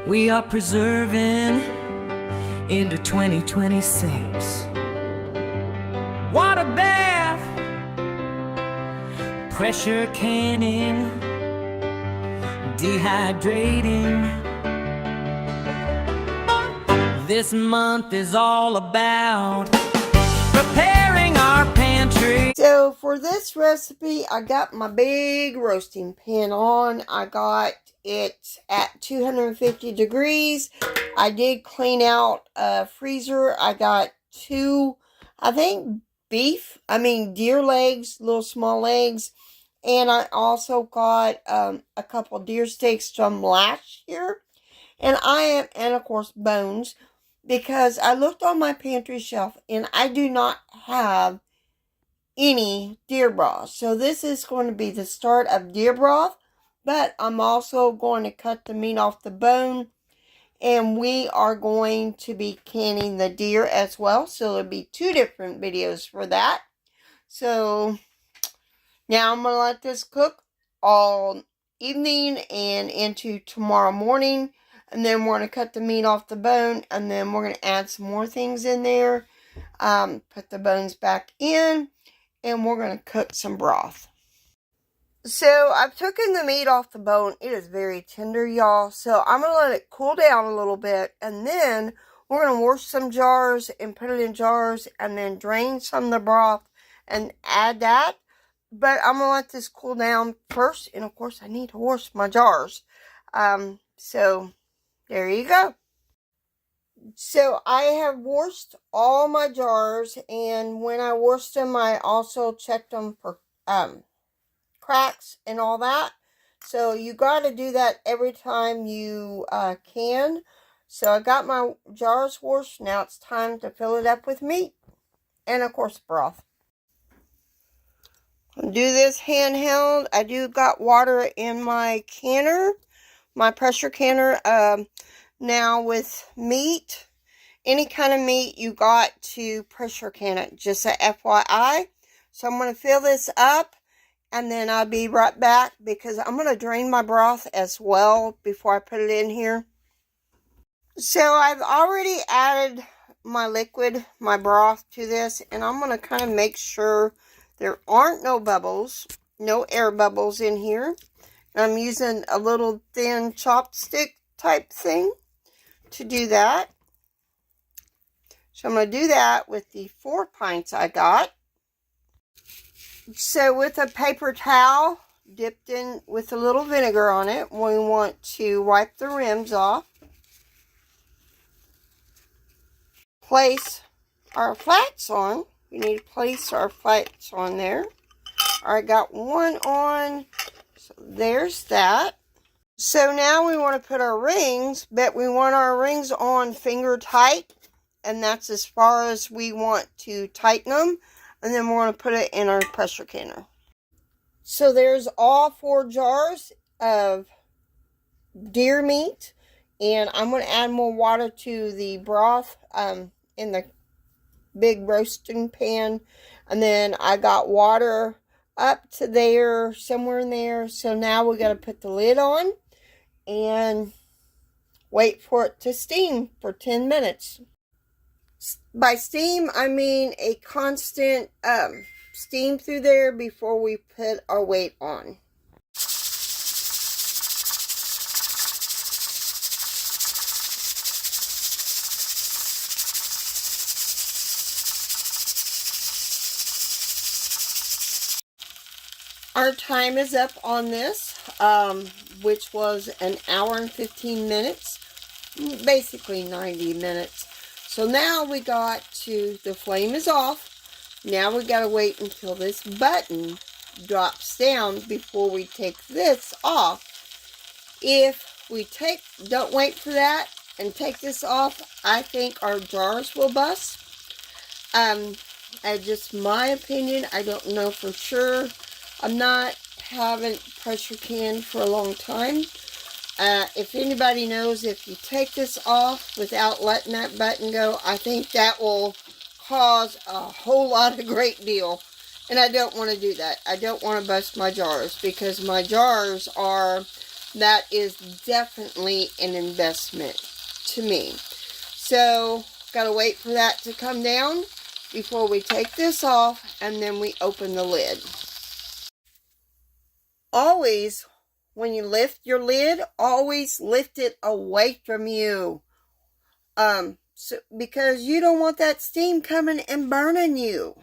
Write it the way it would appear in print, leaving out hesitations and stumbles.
We are preserving into 2026. Water bath, pressure canning, dehydrating. This month is all about preparing our pantry. So for this recipe, I got my big roasting pan on. I got it at 250 degrees. I did clean out a freezer. I got two, I think, deer legs, little small legs. And I also got a couple deer steaks from last year. And of course, bones. Because I looked on my pantry shelf and I do not have any deer broth. So this is going to be the start of deer broth. But I'm also going to cut the meat off the bone. And we are going to be canning the deer as well. So there'll be two different videos for that. So now I'm going to let this cook all evening and into tomorrow morning. And then we're going to cut the meat off the bone. And then we're going to add some more things in there. Put the bones back in. And we're going to cook some broth. So I've taken the meat off the bone. It is very tender, y'all. So I'm going to let it cool down a little bit. And then we're going to wash some jars and put it in jars. And then drain some of the broth and add that. But I'm going to let this cool down first. And of course I need to wash my jars. So there you go. So I have washed all my jars, and when I washed them, I also checked them for cracks and all that. So you got to do that every time you can. So I got my jars washed. Now it's time to fill it up with meat and of course broth. I'll do this handheld. I do got water in my canner, my pressure canner. Now with meat, any kind of meat, you got to pressure can it, just a FYI. So I'm going to fill this up and then I'll be right back because I'm going to drain my broth as well before I put it in here. So I've already added my liquid, my broth to this, and I'm going to kind of make sure there aren't no bubbles, no air bubbles in here. And I'm using a little thin chopstick type thing to do that. So I'm going to do that with the 4 pints I got. So with a paper towel dipped in with a little vinegar on it, we want to wipe the rims off. Place our flats on. We need to place our flats on there. I got one on. So there's that. So now we want to put our rings, but we want our rings on finger tight. And that's as far as we want to tighten them. And then we're going to put it in our pressure canner. So there's all 4 jars of deer meat. And I'm going to add more water to the broth in the big roasting pan. And then I got water up to there, somewhere in there. So now we got to put the lid on and wait for it to steam for 10 minutes. By steam, I mean a constant steam through there before we put our weight on. Our time is up on this, which was an hour and 15 minutes, basically 90 minutes. So now we got to, the flame is off. Now we got to wait until this button drops down before we take this off. If we don't wait for that and take this off, I think our jars will bust. Just my opinion, I don't know for sure. Haven't pressure canned for a long time. If anybody knows, if you take this off without letting that button go, I think that will cause a whole lot of great deal. And I don't want to do that. I don't want to bust my jars because my jars are that is definitely an investment to me. So, gotta wait for that to come down before we take this off, and then we open the lid. Always, when you lift your lid, always lift it away from you. Because you don't want that steam coming and burning you.